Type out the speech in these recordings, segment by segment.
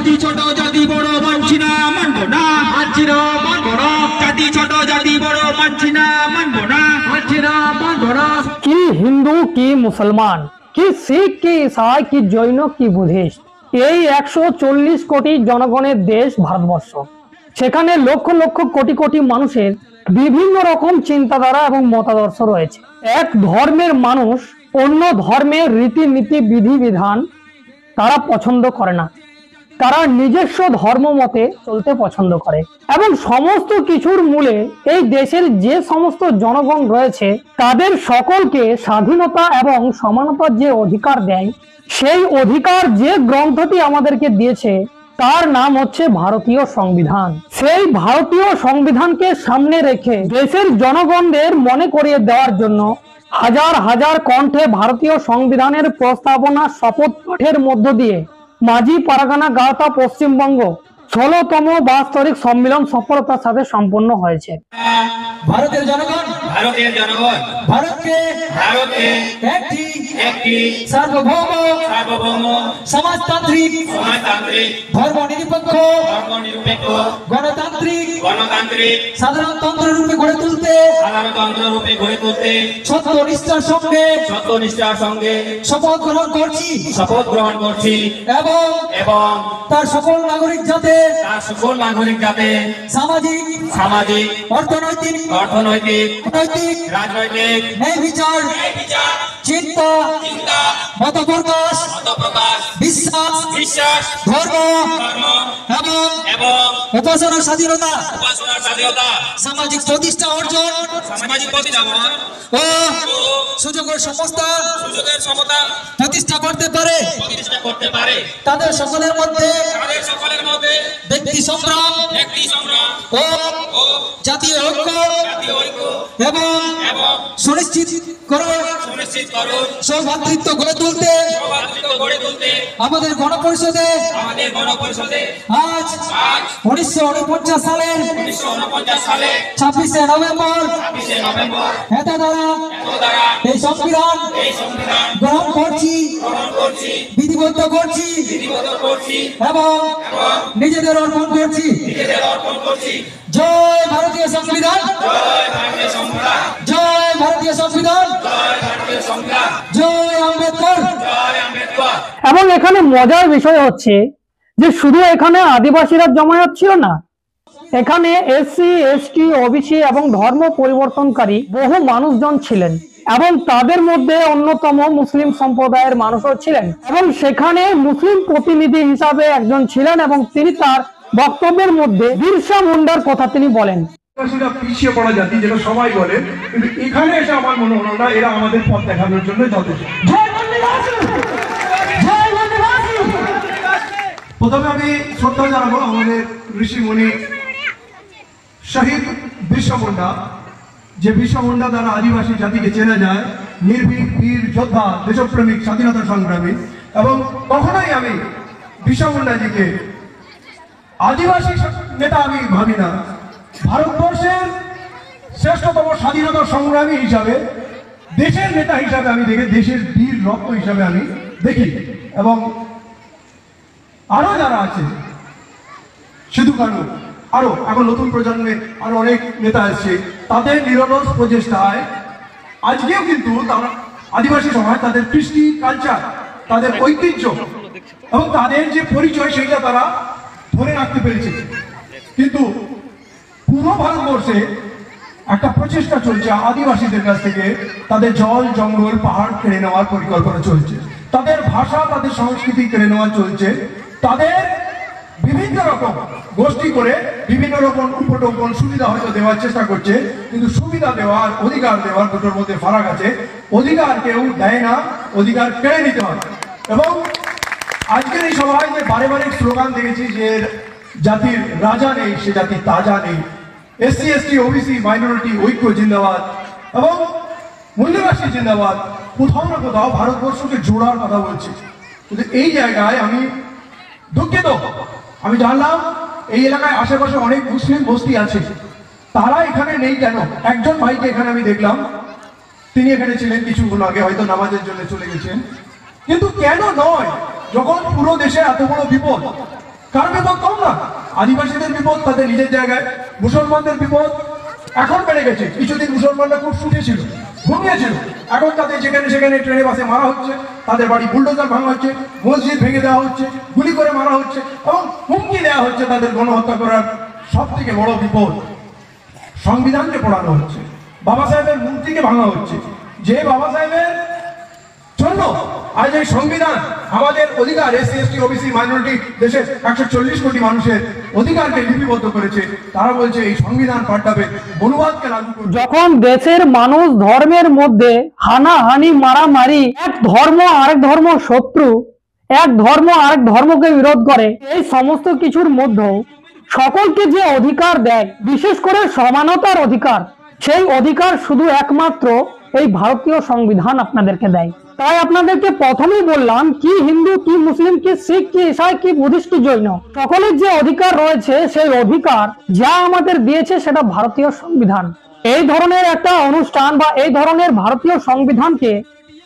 জাতি ছোট জাতি বড় মানছি না মানবো না, মানছি না মানবো না। জাতি ছোট জাতি বড় মানছি না মানবো না, মানছি না মানবো না। কি হিন্দু কি মুসলমান কি শিখ কি ইসাই কি জৈন কি বুদ্ধিস্ট, এই 140 কোটি জনগণের দেশ ভারতবর্ষ। সেখানে লক্ষ লক্ষ কোটি কোটি মানুষের বিভিন্ন রকম চিন্তাধারা এবং মতাদর্শ রয়েছে। এক ধর্মের মানুষ অন্য ধর্মের রীতিনীতি বিধিবিধান তারা পছন্দ করে না, তারা নিজস্ব ধর্ম মতে চলতে পছন্দ করে। এবং সমস্ত কিছুর মূলে এই দেশের যে সমস্ত জনগণ রয়েছে তাদের সকলকে স্বাধীনতা এবং সমানতার যে অধিকার দেয়, সেই অধিকার যে গ্রন্থটি আমাদেরকে দিয়েছে তার নাম হচ্ছে ভারতীয় সংবিধান। সেই ভারতীয় সংবিধানকে সামনে রেখে দেশের জনগণদের মনে করিয়ে দেওয়ার জন্য হাজার হাজার কণ্ঠে ভারতীয় সংবিধানের প্রস্তাবনা শপথ পাঠের মধ্য দিয়ে মাঝি পারগানা গাওতা পশ্চিমবঙ্গ 16তম বাস্তরিক সম্মেলন সফলতার সাথে সম্পন্ন হয়েছে। ভারতের জনগণ ভারতকে একটি সার্বভৌম সমাজতান্ত্রিক ধর্মনিরপেক্ষ গণতান্ত্রিক সাধারণতন্ত্র রূপে গড়ে তুলতে সত্যনিষ্ঠার সঙ্গে শপথ গ্রহণ করছি এবং তার সকল নাগরিক যাতে সামাজিক অর্থনৈতিক রাজনৈতিক ন্যায় বিচার চিন্তা মতপ্রকাশ বিশ্বাস ধর্ম এবং উপাসনার স্বাধীনতা সামাজিক প্রতিষ্ঠা অর্জন ও সুযোগের সমতা প্রতিষ্ঠা করতে পারে তাদের সকলের মধ্যে ব্যক্তি সংগ্রাম ও জাতীয় ঐক্য এবং সুনিশ্চিত করুন সৌভাতৃত্ব গড়ে তুলতে আমাদের গণপরিষদে আজ 1949 সালের 26শে নভেম্বর এত দ্বারা এই সংবিধান গ্রহণ করছি, বিধিবদ্ধ করছি এবং নিজেদের অর্পণ করছি। জয় ভারতীয় সংবিধান, জয় ভারতীয় সংবিধান, জয় আম্বেদকর। এবং এখানে মজার বিষয় হচ্ছে যে শুধু এখানে আদিবাসীরা জমায়েত ছিল না, এখানে এসসি এসটি ওবিসি এবং ধর্ম পরিবর্তনকারী বহু মানুষজন ছিলেন এবং তাদের মধ্যে অন্যতম মুসলিম সম্প্রদায়ের মানুষও ছিলেন। এবং সেখানে মুসলিম প্রতিনিধি হিসাবে একজন ছিলেন এবং তিনি তার বক্তব্যের মধ্যে বিরসা মুন্ডার কথা তিনি বলেন। পিছিয়ে পড়া জাতি যেটা সবাই বলে, কিন্তু এখানে এসে আমার মনে হলো না এরা আমাদের পথ দেখানোর জন্য যথেষ্ট। প্রথমে আমি শ্রদ্ধা জানাবো আমাদের ঋষি মুনি শহীদ বিরসা মুন্ডা, যে বিরসা মুন্ডা দ্বারা আদিবাসী জাতিকে চেনা যায়, নির্ভীক বীর যোদ্ধা, দেশপ্রেমিক, স্বাধীনতা সংগ্রামী। এবং কখনোই আমি বিরসা মুন্ডাজিকে আদিবাসী নেতা আমি ভাবি না, ভারতবর্ষের শ্রেষ্ঠতম স্বাধীনতা সংগ্রামী হিসাবে, দেশের নেতা হিসাবে আমি দেখি, দেশের বীর রত্ন হিসাবে আমি দেখি। এবং আরো যারা আছে, শুধু কারণ আরো এখন নতুন প্রজন্মে আরো অনেক নেতা আছে, তাদের নিরলস প্রচেষ্টায় আজকেও কিন্তু তারা আদিবাসী সমাজ তাদের কৃষ্টি কালচার, তাদের ঐতিহ্য এবং তাদের যে পরিচয় সেইটা তারা ধরে রাখতে পেরেছে। কিন্তু পুরো ভারতবর্ষে একটা প্রচেষ্টা চলছে আদিবাসীদের কাছ থেকে তাদের জল জঙ্গল পাহাড় কেড়ে নেওয়ার পরিকল্পনা চলছে, তাদের ভাষা তাদের সংস্কৃতি কেড়ে নেওয়া চলছে, তাদের বিভিন্ন রকম গোষ্ঠী করে বিভিন্ন রকম উপটোপন সুবিধা হয়তো দেওয়ার চেষ্টা করছে। কিন্তু সুবিধা দেওয়ার অধিকার দেওয়ার দুটোর মধ্যে ফারাক আছে। অধিকার কেউ দেয় না, অধিকার কেড়ে নিতে হয়। এবং আজকের এই সভায় যে বারে বারে স্লোগান দেখেছি যে জাতির রাজা নেই, সে জাতি তাজা নেই, এসসি এসটি ওবিসি মাইনরিটি ঐক্য জিন্দাবাদ এবং মূল্যবাসী জিন্দাবাদ, কোথাও না কোথাও ভারতবর্ষকে জোড়ার কথা বলছে। কিন্তু এই জায়গায় আমি দুঃখিত, আমি জানলাম এই এলাকায় আশেপাশে অনেক মুসলিম বস্তি আছে, তারা এখানে নেই কেন? একজন ভাইকে এখানে আমি দেখলাম, তিনি এখানে ছিলেন কিছুক্ষণ আগে, হয়তো নামাজের জন্য চলে গেছেন। কিন্তু কেন নয়, যখন পুরো দেশে এত বড় বিপদ, কার বিপদ কম না? আদিবাসীদের বিপদ তাদের নিজের জায়গায়, মুসলমানদের বিপদ এখন বেড়ে গেছে। কিছুদিন মুসলমানরা খুব সুখে ছিল, ঘুমিয়েছিল, এখন তাদের যেখানে সেখানে ট্রেনে বাসে মারা হচ্ছে, তাদের বাড়ি বুলডোজার ভাঙা হচ্ছে, মসজিদ ভেঙে দেওয়া হচ্ছে, গুলি করে মারা হচ্ছে এবং হুমকি দেওয়া হচ্ছে তাদের গণহত্যা করার। সব থেকে বড় বিপদ, সংবিধানকে পোড়ানো হচ্ছে, বাবা সাহেবের মূর্তিকে ভাঙা হচ্ছে। যে বাবা সাহেবের জন্য আজ এই সংবিধান আমাদের অধিকার, এসসি এসটি ওবিসি মাইনরিটি দেশের 140 কোটি মানুষের অধিকারকে লিপিবদ্ধ করেছে, তারা বলছে এই সংবিধান পাল্টাবে, মনুবাদকে লাগু করবে। যখন দেশের মানুষ ধর্মের মধ্যে হানাহানি মারামারি, এক ধর্ম আরেক ধর্ম শত্রু, এক ধর্ম আরেক ধর্মকে বিরোধ করে, এই সমস্ত কিছুর মধ্যেও সকলকে যে অধিকার দেয়, বিশেষ করে সমানতার অধিকার, সেই অধিকার শুধু একমাত্র এই ভারতীয় সংবিধান আপনাদেরকে দেয়। তাই আপনাদেরকে প্রথমেই বললাম, কি হিন্দু, কি মুসলিম, কি শিখ, কি ইসাই, কি বুদ্ধিস্ট, কি জৈন, সকলের যে অধিকার রয়েছে, সেই অধিকার যা আমাদের দিয়েছে সেটা ভারতীয় সংবিধান। এই ধরনের একটা অনুষ্ঠান বা এই ধরনের ভারতীয় সংবিধানকে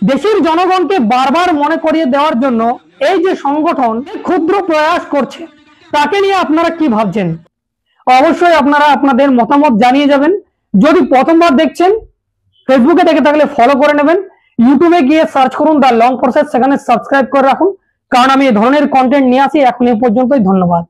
দেশের জনগণকে বারবার মনে করিয়ে দেওয়ার জন্য এই যে সংগঠন ক্ষুদ্র প্রয়াস করছে, তাকে নিয়ে আপনারা কি ভাবছেন? অবশ্যই আপনারা আপনাদের মতামত জানিয়ে যাবেন। যদি প্রথমবার দেখছেন, ফেসবুকে দেখে থাকলে ফলো করে নেবেন, ইউটিউবে গিয়ে সার্চ করুন দ্য লং প্রসেস, সেখানে সাবস্ক্রাইব করে রাখুন, কারণ আমি এই ধরনের কন্টেন্ট নিয়ে আসি। এখন এ পর্যন্তই, ধন্যবাদ।